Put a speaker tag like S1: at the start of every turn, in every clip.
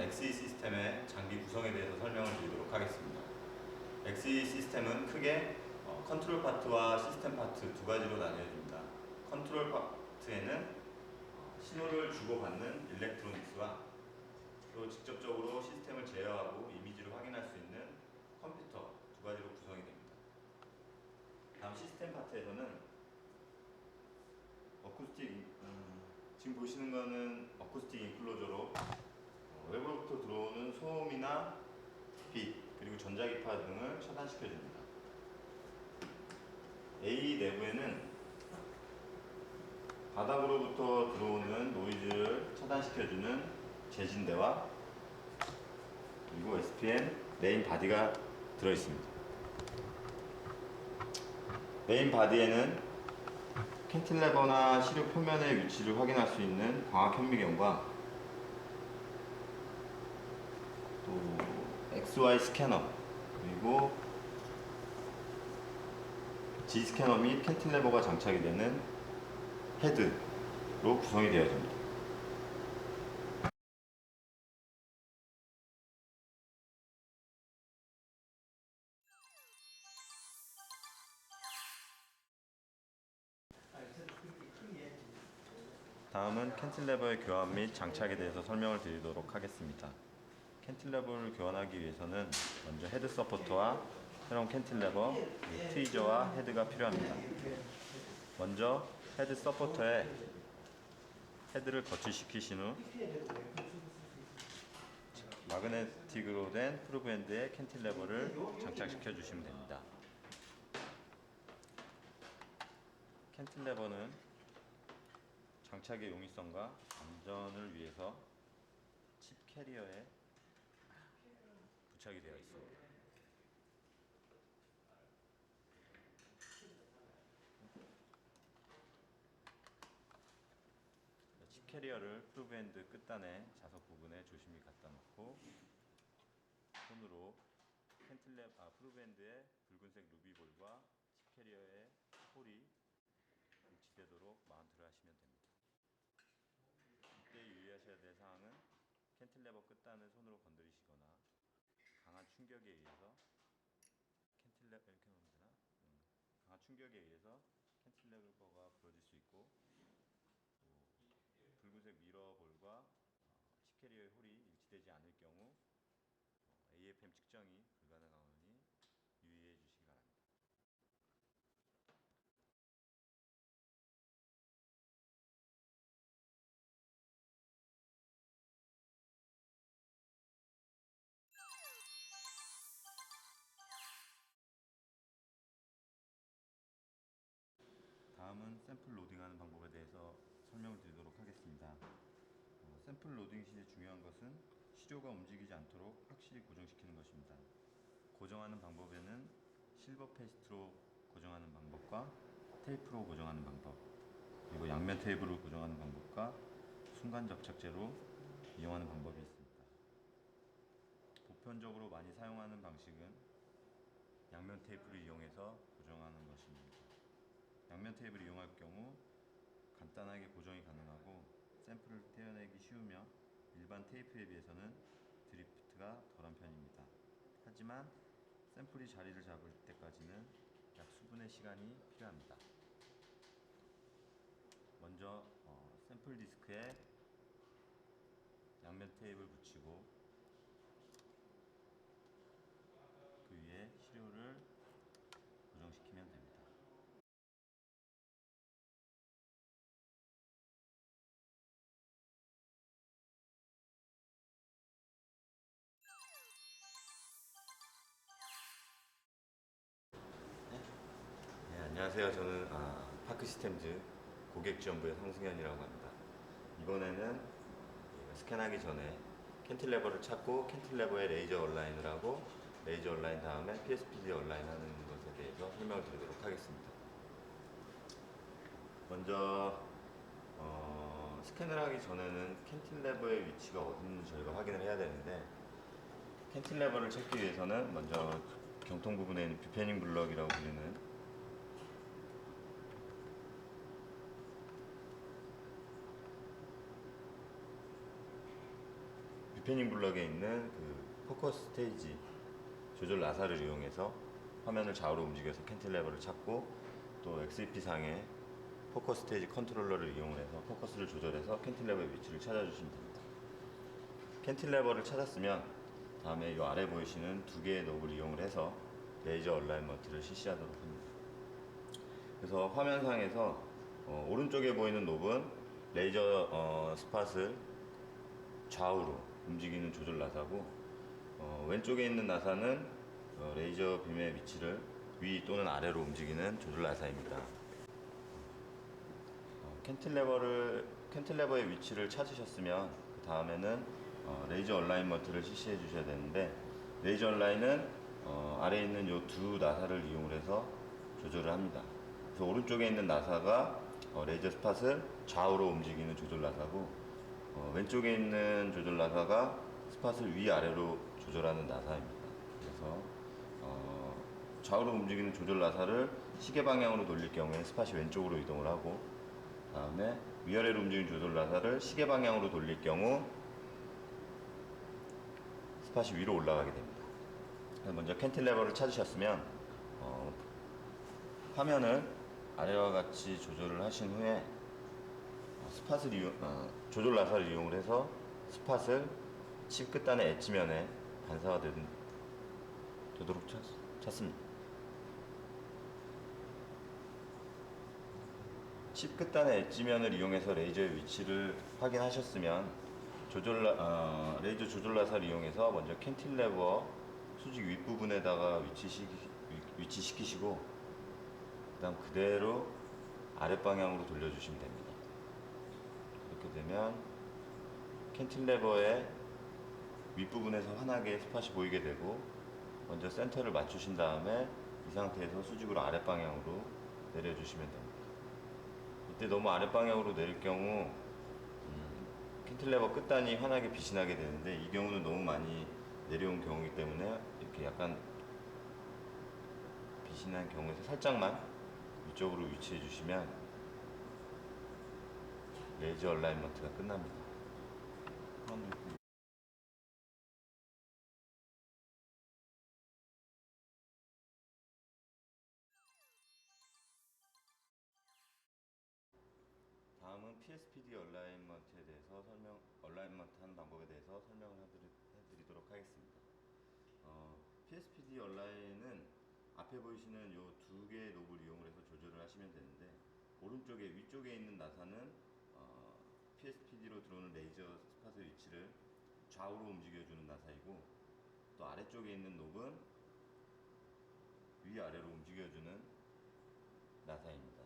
S1: XE 시스템의 장비 구성에 대해서 설명을 드리도록 하겠습니다. XE 시스템은 크게 컨트롤 파트와 시스템 파트 두 가지로 나뉘어집니다. 컨트롤 파트에는 신호를 주고받는 일렉트로닉스와 또 직접적으로 시스템을 제어하고 이미지를 확인할 수 있는 컴퓨터 두 가지로 구성이 됩니다. 다음 시스템 파트에서는 어쿠스틱, 지금 보시는 거는 어쿠스틱 인클로저로 외부로부터 들어오는 소음이나 빛, 그리고 전자기파 등을 차단시켜줍니다. A 내부에는 바닥으로부터 들어오는 노이즈를 차단시켜주는 제진대와 그리고 SPN 메인 바디가 들어있습니다. 메인 바디에는 캔틸레버나 시료 표면의 위치를 확인할 수 있는 광학 현미경과 또 XY 스캐너 그리고 G 스캐너 및 캔틸레버가 장착이 되는 헤드로 구성이 되어집니다. 다음은 캔틸레버의 교환 및 장착에 대해서 설명을 드리도록 하겠습니다. 캔틸레버를 교환하기 위해서는 먼저 헤드 서포터와 새로운 캔틸레버, 트위저와 헤드가 필요합니다. 먼저 헤드 서포터에 헤드를 거치시키신 후 마그네틱으로 된 프루브핸드에 캔틸레버를 장착시켜 주시면 됩니다. 캔틸레버는 장착의 용이성과 안전을 위해서 칩 캐리어에 부착이 되어 있습니다. 칩 캐리어를 프루브핸드 끝단에 자석 부분에 조심히 갖다 놓고 손으로 프루브핸드의 붉은색 루비볼과 칩 캐리어의 홀이 일치되도록 마운트를 하시면 됩니다. 이때 유의하셔야 될 사항은 캔틸레버 끝단을 손으로 건드리시거나 강한 충격에 의해서 강한 충격에 의해서 캔틸레버가 부러질 수 있고 또 붉은색 미러볼과 칩 캐리어의 홀이 일치되지 않을 경우 AFM 측정이 불가능하오니 유의해 주시기 바랍니다. 다음은 샘플 로딩하는 방법에 대해서 설명을 드리도록 하겠습니다. 샘플 로딩 시 중요한 것은 시료가 움직이지 않도록 확실히 고정시키는 것입니다. 고정하는 방법에는 실버 페이스트로 고정하는 방법과 테이프로 고정하는 방법, 그리고 양면 테이프로 고정하는 방법과 순간 접착제로 이용하는 방법이 있습니다. 보편적으로 많이 사용하는 방식은 양면 테이프를 이용해서 고정하는 것입니다. 양면 테이프를 이용할 경우 간단하게 고정이 가능하고 샘플을 떼어내기 쉬우며 일반 테이프에 비해서는 드리프트가 덜한 편입니다. 하지만 샘플이 자리를 잡을 때까지는 약 수분의 시간이 필요합니다. 먼저 샘플 디스크에 양면 테이프를 붙이고 그 위에 시료를 고정시키면 됩니다. 네, 안녕하세요. 저는 파크시스템즈 고객지원부의 성승현이라고 합니다. 이번에는 스캔하기 전에 캔틸레버를 찾고 캔틸레버에 레이저 얼라인을 하고 레이저 얼라인 다음에 PSPD 얼라인 하는 것에 대해서 설명을 드리도록 하겠습니다. 먼저 스캔을 하기 전에는 캔틸레버의 위치가 어딘지 저희가 확인을 해야 되는데, 캔틸레버를 찾기 위해서는 먼저 경통 부분에 있는 뷰패닝 블럭이라고 불리는 디펜딩 블럭에 있는 그 포커스 스테이지 조절 나사를 이용해서 화면을 좌우로 움직여서 캔틸레버를 찾고, 또 XEP 상의 포커스 스테이지 컨트롤러를 이용해서 포커스를 조절해서 캔틸레버의 위치를 찾아주시면 됩니다. 캔틸레버를 찾았으면 다음에 이 아래 보이시는 두 개의 노브를 이용을 해서 레이저 얼라이먼트를 실시하도록 합니다. 그래서 화면상에서 오른쪽에 보이는 노브는 레이저 스팟을 좌우로 움직이는 조절 나사고, 왼쪽에 있는 나사는 레이저 빔의 위치를 위 또는 아래로 움직이는 조절 나사입니다. 캔틸레버의 위치를 찾으셨으면 그 다음에는 레이저 얼라인먼트를 실시해 주셔야 되는데, 레이저 얼라인은 아래에 있는 이 두 나사를 이용해서 조절을 합니다. 그래서 오른쪽에 있는 나사가 레이저 스팟을 좌우로 움직이는 조절 나사고, 왼쪽에 있는 조절 나사가 스팟을 위아래로 조절하는 나사입니다. 그래서 좌우로 움직이는 조절 나사를 시계 방향으로 돌릴 경우에 스팟이 왼쪽으로 이동을 하고, 다음에 위아래로 움직이는 조절 나사를 시계 방향으로 돌릴 경우 스팟이 위로 올라가게 됩니다. 먼저 캔틸레버를 찾으셨으면 화면을 아래와 같이 조절을 하신 후에 조절 나사를 이용을 해서 스팟을 칩 끝단의 엣지면에 반사가 되도록 찾습니다. 칩 끝단의 엣지면을 이용해서 레이저의 위치를 확인하셨으면 레이저 조절 나사를 이용해서 먼저 캔틸레버 수직 윗부분에다가 위치시키시고, 그 다음 그대로 아랫방향으로 돌려주시면 됩니다. 이렇게 되면 캔틸레버의 윗부분에서 환하게 스팟이 보이게 되고, 먼저 센터를 맞추신 다음에 이 상태에서 수직으로 아랫방향으로 내려주시면 됩니다. 이때 너무 아랫방향으로 내릴 경우 캔틸레버 끝단이 환하게 빛이 나게 되는데, 이 경우는 너무 많이 내려온 경우이기 때문에 이렇게 약간 빛이 난 경우에서 살짝만 위쪽으로 위치해 주시면 레이저 얼라인먼트가 끝납니다. 다음은 PSPD 얼라인먼트에 대해서 얼라인먼트 하는 방법에 대해서 설명을 해드리도록 하겠습니다. PSPD 얼라인은 앞에 보이시는 이 두 개의 노브를 이용해서 조절을 하시면 되는데, 위쪽에 있는 나사는 PSPD로 들어오는 레이저 스팟의 위치를 좌우로 움직여주는 나사이고, 또 아래쪽에 있는 노브는 위아래로 움직여주는 나사입니다.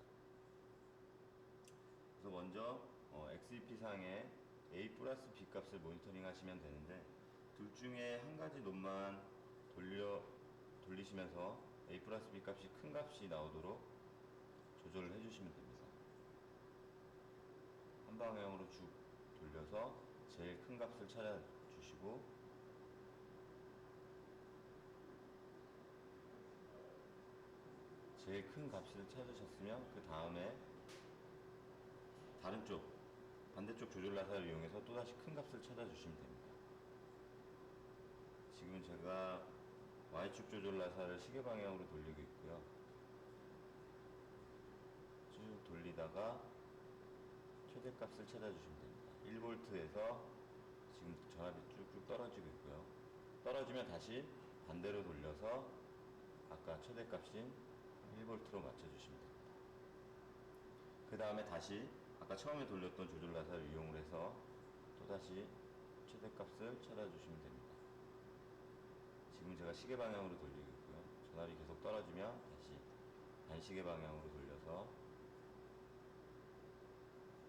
S1: 그래서 먼저 XEP 상의 A 플러스 B 값을 모니터링 하시면 되는데, 둘 중에 한 가지 놈만 돌리시면서 A 플러스 B 값이 큰 값이 나오도록 조절을 해주시면 됩니다. 한 방향으로 쭉 돌려서 제일 큰 값을 찾아주시고, 제일 큰 값을 찾으셨으면 그 다음에 반대쪽 조절 나사를 이용해서 또다시 큰 값을 찾아주시면 됩니다. 지금 제가 Y축 조절 나사를 시계 방향으로 돌리고 있고요. 쭉 돌리다가 최대값을 찾아주시면 됩니다. 1V에서 지금 전압이 쭉쭉 떨어지고 있고요. 떨어지면 다시 반대로 돌려서 아까 최대값인 1V로 맞춰주시면 됩니다. 그 다음에 다시 아까 처음에 돌렸던 조절 나사를 이용을 해서 또다시 최대값을 찾아주시면 됩니다. 지금 제가 시계 방향으로 돌리고 있고요. 전압이 계속 떨어지면 다시 반시계 방향으로 돌려서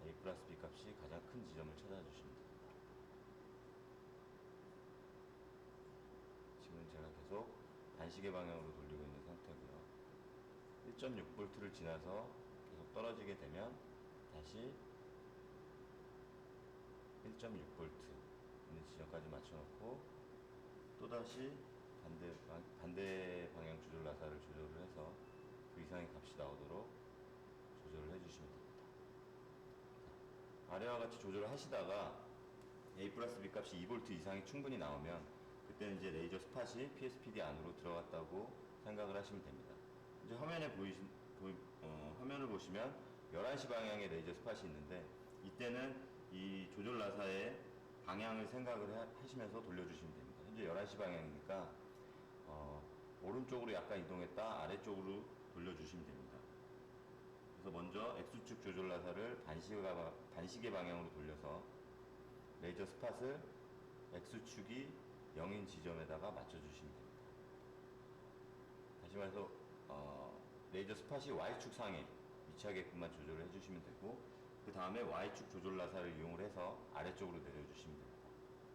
S1: A 플러스 B 값이 가장 큰 지점을 찾아주시면 됩니다. 지금 제가 계속 반시계 방향으로 돌리고 있는 상태고요. 1.6V를 지나서 계속 떨어지게 되면 다시 1.6V 있는 지점까지 맞춰놓고, 또다시 반대 방향 조절 나사를 조절을 해서 그 이상의 값이 나오도록 조절을 해주시면 됩니다. 아래와 같이 조절을 하시다가 A 플러스 B 값이 2V 이상이 충분히 나오면 그때는 이제 레이저 스팟이 PSPD 안으로 들어갔다고 생각을 하시면 됩니다. 이제 화면을 보시면 11시 방향의 레이저 스팟이 있는데 이때는 이 조절 나사의 방향을 생각을 하시면서 돌려주시면 됩니다. 현재 11시 방향이니까 오른쪽으로 약간 이동했다 아래쪽으로 돌려주시면 됩니다. 그래서 먼저 X축 조절 나사를 반시계 방향으로 돌려서 레이저 스팟을 X축이 0인 지점에다가 맞춰주시면 됩니다. 다시 말해서 레이저 스팟이 Y축 상에 위치하게끔만 조절을 해주시면 되고 그 다음에 Y축 조절 나사를 이용을 해서 아래쪽으로 내려주시면 됩니다.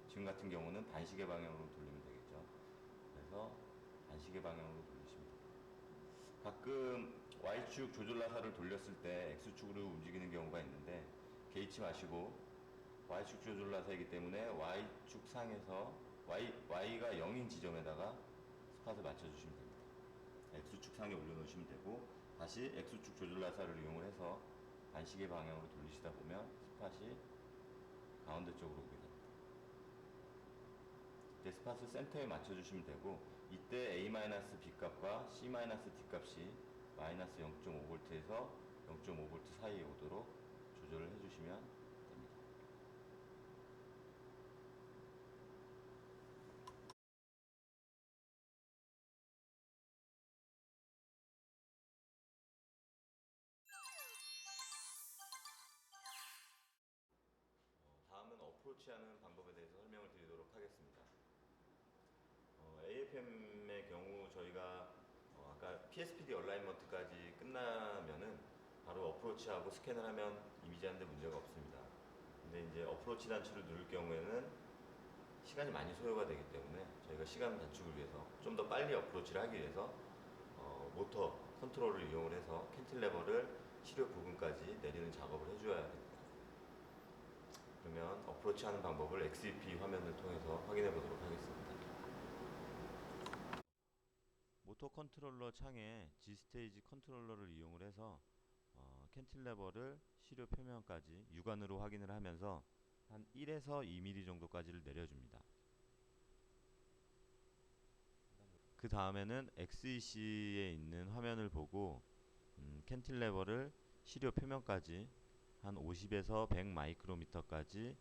S1: 지금 같은 경우는 반시계 방향으로 돌리면 되겠죠. 그래서 반시계 방향으로 돌리시면 됩니다. 가끔 Y축 조절 나사를 돌렸을 때 X축으로 움직이는 경우가 있는데 개의치 마시고 Y축 조절 나사이기 때문에 Y축 상에서 Y가 0인 지점에다가 스팟을 맞춰주시면 됩니다. X축 상에 올려놓으시면 되고 다시 X축 조절 나사를 이용을 해서 반시계 방향으로 돌리시다 보면 스팟이 가운데 쪽으로 오게 됩니다. 이때 스팟을 센터에 맞춰주시면 되고 이때 A-B 값과 C-D 값이 마이너스 0.5V에서 0.5V 사이에 오도록 조절을 해주시면 됩니다. 다음은 어프로치하는 방법에 대해서 설명을 드리도록 하겠습니다. AFM의 경우 저희가 아까 PSPD 얼라이먼트까지 끝나면은 바로 어프로치하고 스캔을 하면 이미지하는데 문제가 없습니다. 근데 이제 어프로치 단추를 누를 경우에는 시간이 많이 소요가 되기 때문에 저희가 시간 단축을 위해서 좀 더 빨리 어프로치를 하기 위해서 모터 컨트롤을 이용을 해서 캔틸레버를 시료 부분까지 내리는 작업을 해줘야 됩니다. 그러면 어프로치 하는 방법을 XEP 화면을 통해서 확인해 보도록 하겠습니다. 모터 컨트롤러 창에 G스테이지 컨트롤러를 이용을 해서 캔틸레버를 시료 표면까지 육안으로 확인을 하면서 한 1에서 2mm 정도까지를 내려줍니다. 그 다음에는 XEC에 있는 화면을 보고 캔틸레버를 시료 표면까지 한 50에서 100 마이크로미터까지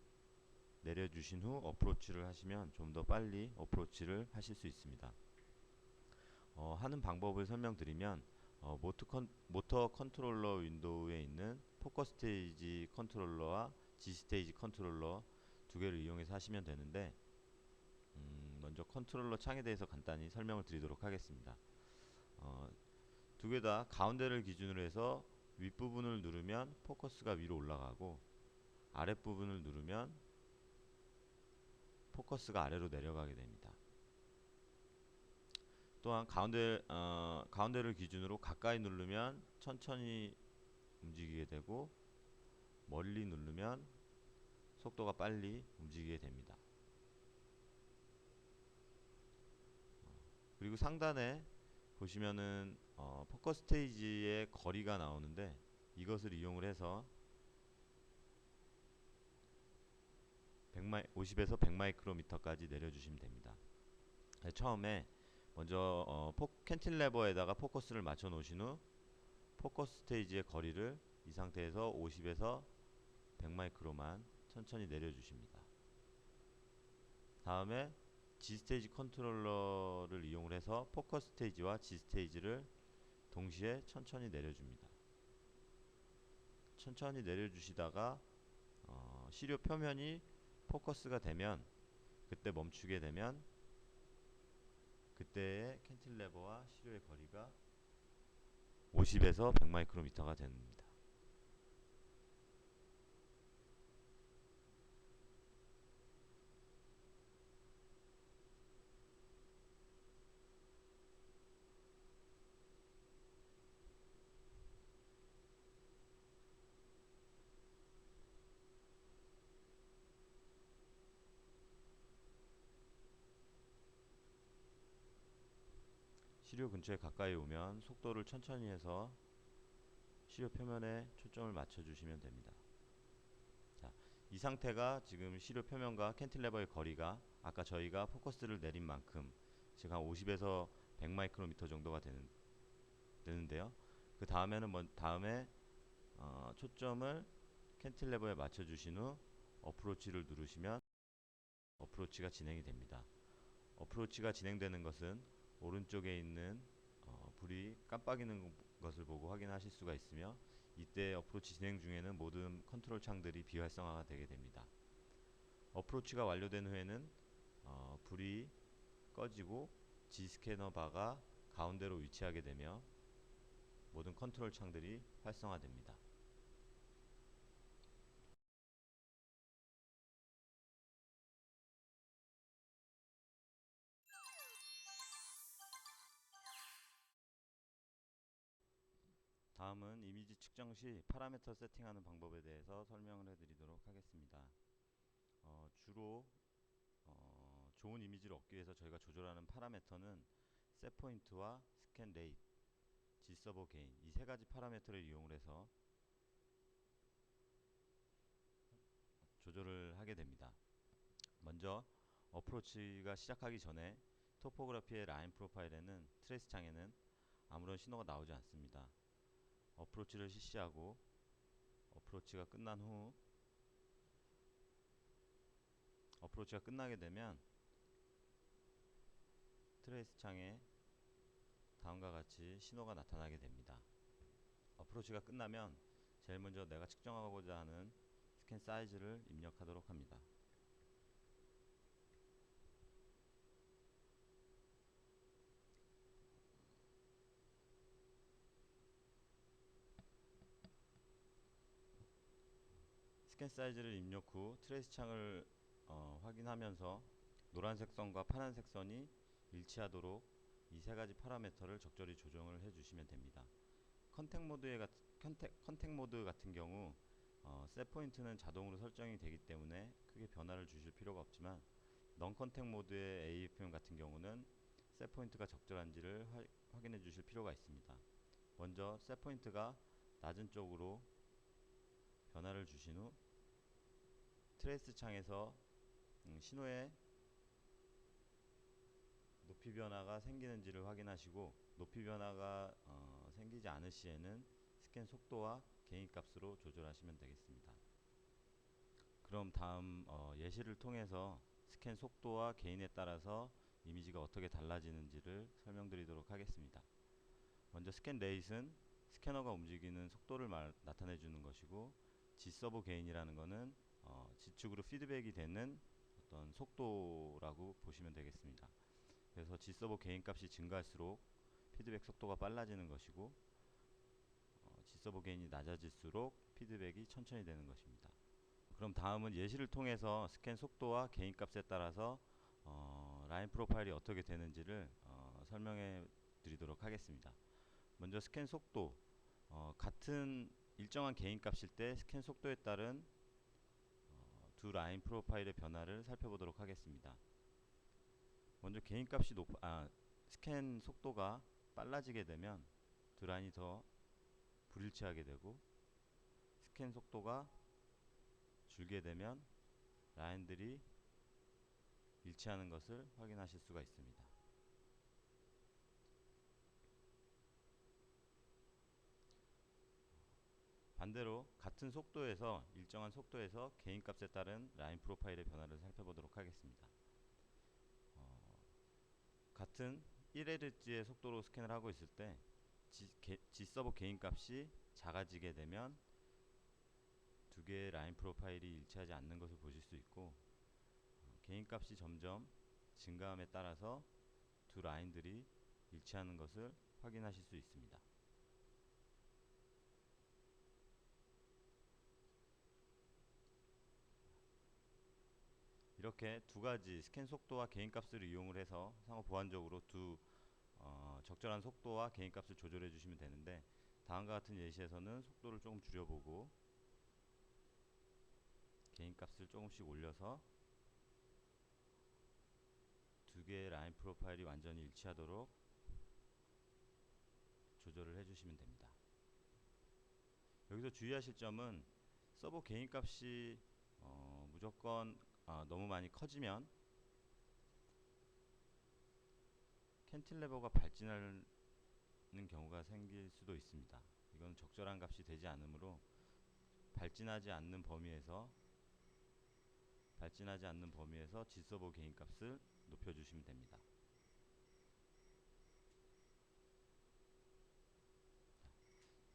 S1: 내려주신 후 어프로치를 하시면 좀 더 빨리 어프로치를 하실 수 있습니다. 하는 방법을 설명드리면 모터 컨트롤러 윈도우에 있는 포커스 스테이지 컨트롤러와 G 스테이지 컨트롤러 두 개를 이용해서 하시면 되는데 먼저 컨트롤러 창에 대해서 간단히 설명을 드리도록 하겠습니다. 두 개 다 가운데를 기준으로 해서 윗부분을 누르면 포커스가 위로 올라가고 아랫부분을 누르면 포커스가 아래로 내려가게 됩니다. 또한 가운데를 기준으로 가까이 누르면 천천히 움직이게 되고 멀리 누르면 속도가 빨리 움직이게 됩니다. 그리고 상단에 보시면은 포커스 스테이지의 거리가 나오는데 이것을 이용을 해서 50에서 100 마이크로미터까지 내려주시면 됩니다. 처음에 먼저 캔틸레버에다가 포커스를 맞춰 놓으신 후 포커스 스테이지의 거리를 이 상태에서 50에서 100 마이크로만 천천히 내려주십니다. 다음에 G 스테이지 컨트롤러를 이용을 해서 포커스 스테이지와 G 스테이지를 동시에 천천히 내려줍니다. 천천히 내려주시다가 시료 표면이 포커스가 되면 그때 멈추게 되면 그때의 캔틸레버와 시료의 거리가 50에서 100 마이크로미터가 됩니다. 시료 근처에 가까이 오면 속도를 천천히 해서 시료 표면에 초점을 맞춰 주시면 됩니다. 자, 이 상태가 지금 시료 표면과 캔틸레버의 거리가 아까 저희가 포커스를 내린 만큼 즉 한 50에서 100 마이크로미터 정도가 되는데요. 그 다음에는 다음에 초점을 캔틸레버에 맞춰주신 후 어프로치를 누르시면 어프로치가 진행이 됩니다. 어프로치가 진행되는 것은 오른쪽에 있는 불이 깜빡이는 것을 보고 확인하실 수가 있으며, 이때 어프로치 진행 중에는 모든 컨트롤 창들이 비활성화가 되게 됩니다. 어프로치가 완료된 후에는 불이 꺼지고 G스캐너 바가 가운데로 위치하게 되며 모든 컨트롤 창들이 활성화됩니다. 다음은 이미지 측정 시 파라미터 세팅하는 방법에 대해서 설명을 해드리도록 하겠습니다. 주로 좋은 이미지를 얻기 위해서 저희가 조절하는 파라미터는 셋포인트와 스캔 레이트, G서버 게인 이 세 가지 파라미터를 이용을 해서 조절을 하게 됩니다. 먼저 어프로치가 시작하기 전에 토포그래피의 라인 프로파일에는 트레이스 창에는 아무런 신호가 나오지 않습니다. 어프로치를 실시하고 어프로치가 끝난 후 어프로치가 끝나게 되면 트레이스 창에 다음과 같이 신호가 나타나게 됩니다. 어프로치가 끝나면 제일 먼저 내가 측정하고자 하는 스캔 사이즈를 입력하도록 합니다. 스캔 사이즈를 입력 후 트레이스 창을 확인하면서 노란색 선과 파란색 선이 일치하도록 이 세 가지 파라미터를 적절히 조정을 해주시면 됩니다. 컨택 모드 같은 경우 셋 포인트는 자동으로 설정이 되기 때문에 크게 변화를 주실 필요가 없지만, 넌 컨택 모드의 AFM 같은 경우는 셋 포인트가 적절한지를 확인해 주실 필요가 있습니다. 먼저 셋 포인트가 낮은 쪽으로 변화를 주신 후 트레이스 창에서 신호의 높이 변화가 생기는지를 확인하시고, 높이 변화가 생기지 않을 시에는 스캔 속도와 게인 값으로 조절하시면 되겠습니다. 그럼 다음 예시를 통해서 스캔 속도와 게인에 따라서 이미지가 어떻게 달라지는지를 설명드리도록 하겠습니다. 먼저 스캔 레이트는 스캐너가 움직이는 속도를 나타내 주는 것이고, G서버 게인이라는 것은 G축으로 피드백이 되는 어떤 속도라고 보시면 되겠습니다. 그래서 G서버 게인 값이 증가할수록 피드백 속도가 빨라지는 것이고, G서버 게인이 낮아질수록 피드백이 천천히 되는 것입니다. 그럼 다음은 예시를 통해서 스캔 속도와 게인 값에 따라서 라인 프로파일이 어떻게 되는지를 설명해 드리도록 하겠습니다. 먼저 스캔 속도, 같은 일정한 게인 값일 때 스캔 속도에 따른 두 라인 프로파일의 변화를 살펴보도록 하겠습니다. 먼저 게인 값이 스캔 속도가 빨라지게 되면 두 라인이 더 불일치하게 되고, 스캔 속도가 줄게 되면 라인들이 일치하는 것을 확인하실 수가 있습니다. 반대로 같은 속도에서 일정한 속도에서 게인 값에 따른 라인 프로파일의 변화를 살펴보도록 하겠습니다. 같은 1Hz의 속도로 스캔을 하고 있을 때 G서버 게인 값이 작아지게 되면 두 개의 라인 프로파일이 일치하지 않는 것을 보실 수 있고, 게인 값이 점점 증가함에 따라서 두 라인들이 일치하는 것을 확인하실 수 있습니다. 이렇게 두 가지 스캔 속도와 게인 값을 이용을 해서 상호 보완적으로 적절한 속도와 게인 값을 조절해 주시면 되는데, 다음과 같은 예시에서는 속도를 조금 줄여보고 게인 값을 조금씩 올려서 두 개의 라인 프로파일이 완전히 일치하도록 조절을 해주시면 됩니다. 여기서 주의하실 점은 서버 게인 값이 무조건 너무 많이 커지면 캔틸레버가 발진하는 경우가 생길 수도 있습니다. 이건 적절한 값이 되지 않으므로 발진하지 않는 범위에서 G서버 개인값을 높여주시면 됩니다.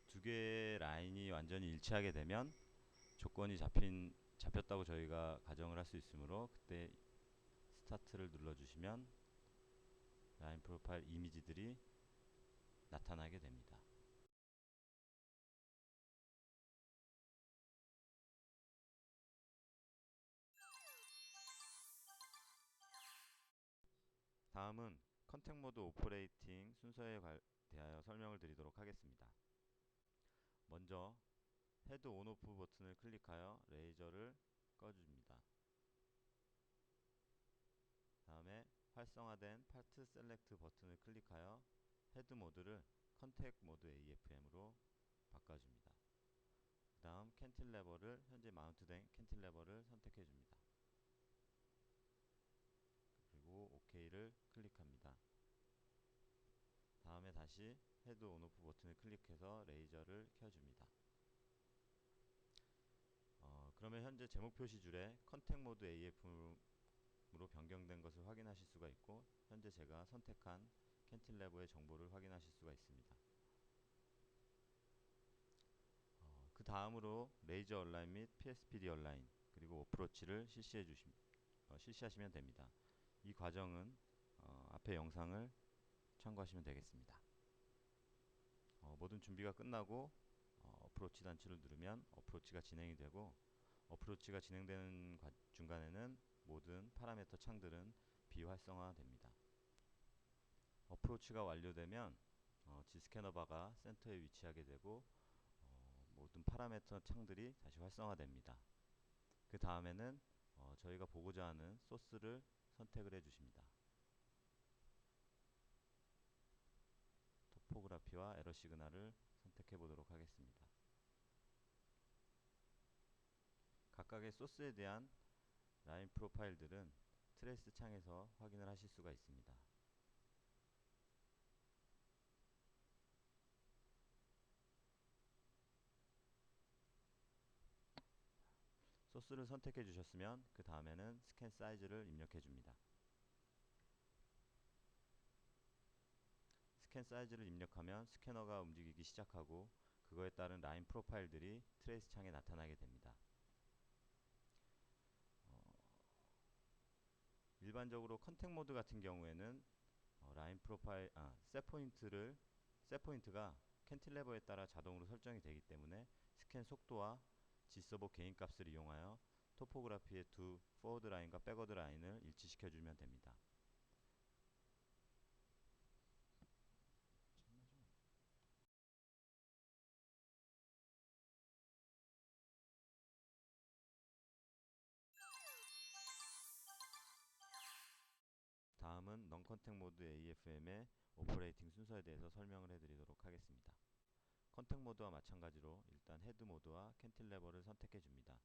S1: 두 개의 라인이 완전히 일치하게 되면 조건이 잡혔다고 저희가 가정을 할 수 있으므로 그때 스타트를 눌러주시면 라인 프로파일 이미지들이 나타나게 됩니다. 다음은 컨택 모드 오퍼레이팅 순서에 대하여 설명을 드리도록 하겠습니다. 먼저 헤드 온 오프 버튼을 클릭하여 레이저를 꺼줍니다. 다음에 활성화된 파트 셀렉트 버튼을 클릭하여 헤드 모드를 컨택 모드 AFM으로 바꿔줍니다. 그 다음 캔틸레버를 현재 마운트된 캔틸레버를 선택해 줍니다. 그리고 OK를 클릭합니다. 다음에 다시 헤드 온 오프 버튼을 클릭해서 레이저를 켜줍니다. 그러면 현재 제목 표시줄에 컨택 모드 AFM으로 변경된 것을 확인하실 수가 있고 현재 제가 선택한 캔틸레버의 정보를 확인하실 수가 있습니다. 그 다음으로 레이저 얼라인 및 PSPD 얼라인 그리고 어프로치를 실시하시면 됩니다. 이 과정은 앞의 영상을 참고하시면 되겠습니다. 모든 준비가 끝나고 어프로치 단추를 누르면 어프로치가 진행이 되고 어프로치가 진행되는 중간에는 모든 파라미터 창들은 비활성화됩니다. 어프로치가 완료되면 G스캐너 바가 센터에 위치하게 되고 모든 파라미터 창들이 다시 활성화됩니다. 그 다음에는 저희가 보고자 하는 소스를 선택을 해주십니다. 토포그래피와 에러 시그널을 선택해 보도록 하겠습니다. 각각의 소스에 대한 라인 프로파일들은 트레이스 창에서 확인을 하실 수가 있습니다. 소스를 선택해 주셨으면 그 다음에는 스캔 사이즈를 입력해 줍니다. 스캔 사이즈를 입력하면 스캐너가 움직이기 시작하고 그거에 따른 라인 프로파일들이 트레이스 창에 나타나게 됩니다. 일반적으로 컨택 모드 같은 경우에는 라인 프로파일 셋 포인트가 캔틸레버에 따라 자동으로 설정이 되기 때문에 스캔 속도와 G서버 개인 값을 이용하여 토포그래피의 두 포워드 라인과 백워드 라인을 일치시켜 주면 됩니다. 다음은 넌 컨택 모드 AFM의 오퍼레이팅 순서에 대해서 설명을 해드리도록 하겠습니다. 컨택 모드와 마찬가지로 일단 헤드 모드와 캔틸레버를 선택해 줍니다.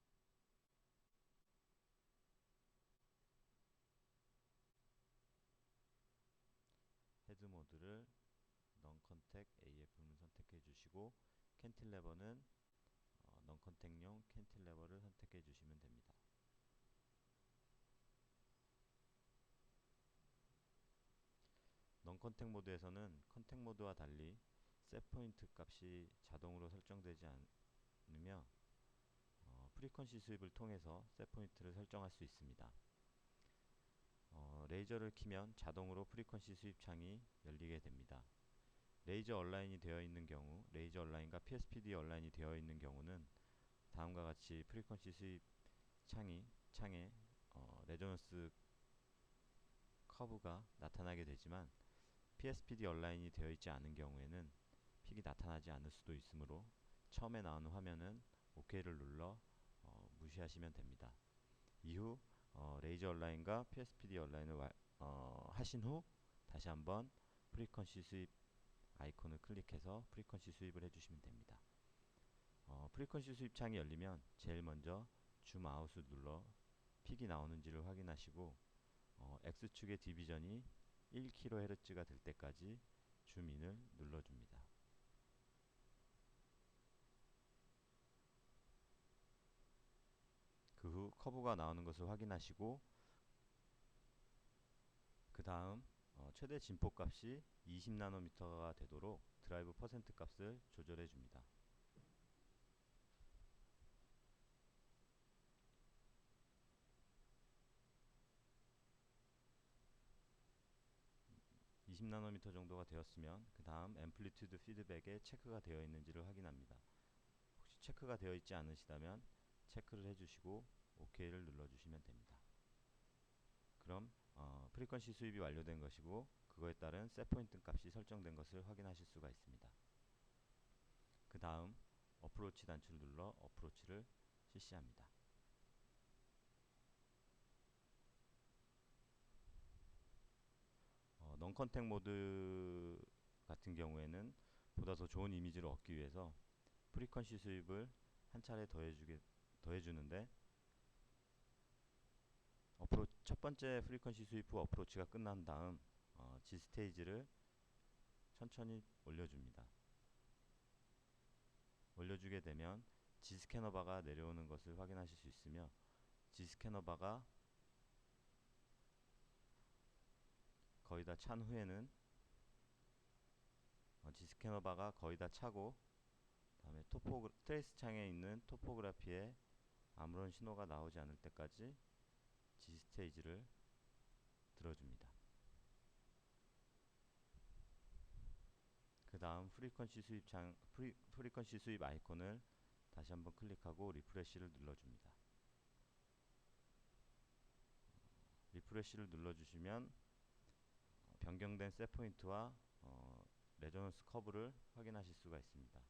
S1: 헤드 모드를 넌 컨택 AFM을 선택해 주시고 캔틸레버는 넌 컨택용 캔틸레버를 선택해 주시면 됩니다. 넌 컨택 모드에서는 컨택 모드와 달리 셋 포인트 값이 자동으로 설정되지 않으며 프리퀀시 수입을 통해서 셋 포인트를 설정할 수 있습니다. 레이저를 키면 자동으로 프리퀀시 수입 창이 열리게 됩니다. 레이저 얼라인이 되어 있는 경우, 레이저 얼라인과 PSPD 얼라인이 되어 있는 경우는 다음과 같이 프리퀀시 수입 창에 레저넌스 커브가 나타나게 되지만 PSPD 얼라인이 되어 있지 않은 경우에는 픽이 나타나지 않을 수도 있으므로 처음에 나오는 화면은 OK를 눌러 무시하시면 됩니다. 이후 레이저 얼라인과 PSPD 얼라인을 하신 후 다시 한번 프리퀀시 수입 아이콘을 클릭해서 프리퀀시 수입을 해주시면 됩니다. 프리퀀시 수입 창이 열리면 제일 먼저 줌 아웃을 눌러
S2: 픽이 나오는지를 확인하시고 X축의 디비전이 1kHz가 될 때까지 줌인을 눌러줍니다. 그 후 커브가 나오는 것을 확인하시고 그 다음 최대 진폭 값이 20나노미터가 되도록 드라이브 퍼센트 값을 조절해 줍니다. 20나노미터 정도가 되었으면 그 다음 앰플리튜드 피드백에 체크가 되어 있는지를 확인합니다. 혹시 체크가 되어 있지 않으시다면 체크를 해주시고 OK를 눌러주시면 됩니다. 그럼 프리퀀시 수입이 완료된 것이고 그거에 따른 셋포인트 값이 설정된 것을 확인하실 수가 있습니다. 그 다음 어프로치 단추를 눌러 어프로치를 실시합니다. 넌 컨택 모드 같은 경우에는 보다 더 좋은 이미지를 얻기 위해서 프리퀀시 수입을 한 차례 더해주는데 첫 번째 프리퀀시 수입 후 어프로치가 끝난 다음 G 스테이지를 천천히 올려줍니다. 올려주게 되면 G 스캐너 바가 내려오는 것을 확인하실 수 있으며 G 스캐너 바가 거의 다 찬 후에는 G 스캐너 바가 거의 다 차고 다음에 트레이스 창에 있는 토포그래피에 아무런 신호가 나오지 않을 때까지 G 스테이지를 들어줍니다. 그 다음 프리퀀시 수입 아이콘을 다시 한번 클릭하고 리프레시를 눌러줍니다. 리프레시를 눌러주시면 변경된 셋포인트와 레저넌스 커브를 확인하실 수가 있습니다.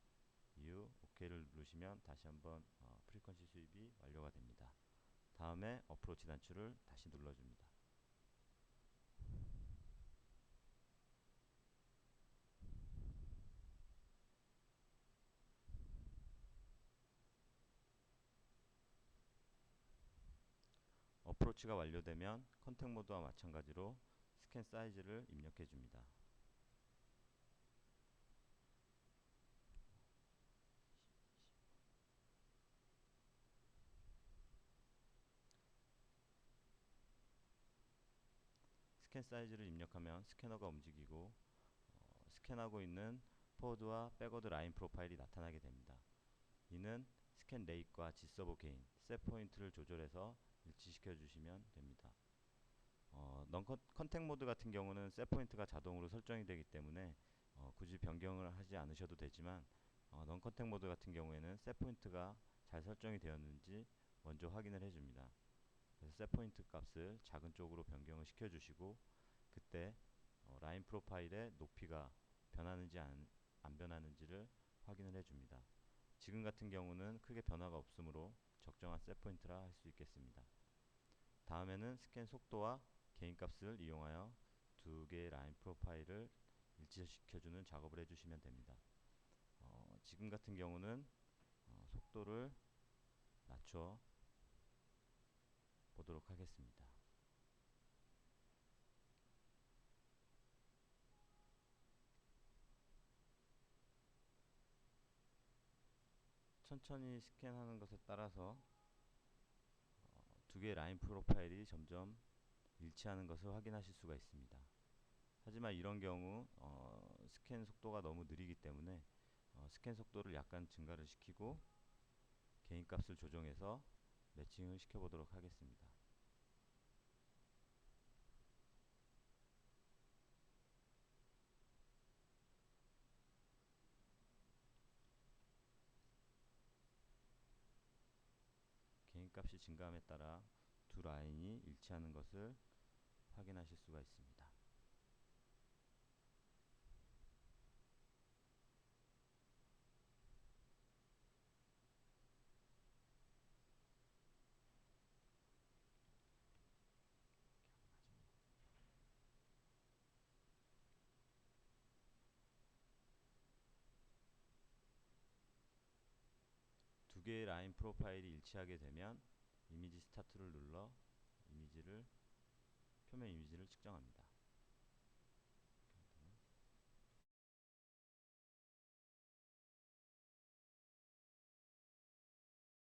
S2: 이후 OK를 누르시면 다시 한번 프리퀀시 수입이 완료가 됩니다. 다음에 어프로치 단추를 다시 눌러줍니다. 어프로치가 완료되면 컨택 모드와 마찬가지로 스캔 사이즈를 입력해 줍니다. 스캔 사이즈를 입력하면 스캐너가 움직이고 스캔하고 있는 포워드와 백워드 라인 프로파일이 나타나게 됩니다. 이는 스캔 레이트과 G서버 게인, 셋 포인트를 조절해서 일치시켜 주시면 됩니다. 넌 컨택 모드 같은 경우는 셋 포인트가 자동으로 설정이 되기 때문에 굳이 변경을 하지 않으셔도 되지만 넌 컨택 모드 같은 경우에는 셋 포인트가 잘 설정이 되었는지 먼저 확인을 해줍니다. 그래서 셋 포인트 값을 작은 쪽으로 변경을 시켜주시고 그때 라인 프로파일의 높이가 변하는지 안 변하는지를 확인을 해줍니다. 지금 같은 경우는 크게 변화가 없으므로 적정한 셋 포인트라 할 수 있겠습니다. 다음에는 스캔 속도와 개인 값을 이용하여 두 개의 라인 프로파일을 일치시켜주는 작업을 해주시면 됩니다. 지금 같은 경우는 속도를 낮춰 보도록 하겠습니다. 천천히 스캔하는 것에 따라서 두 개의 라인 프로파일이 점점 일치하는 것을 확인하실 수가 있습니다. 하지만 이런 경우 스캔 속도가 너무 느리기 때문에 스캔 속도를 약간 증가를 시키고 개인 값을 조정해서 매칭을 시켜보도록 하겠습니다. 개인 값이 증가함에 따라 두 라인이 일치하는 것을 확인하실 수가 있습니다. 두 개의 라인 프로파일이 일치하게 되면 이미지 스타트를 눌러 이미지를 표면 이미지를 측정합니다.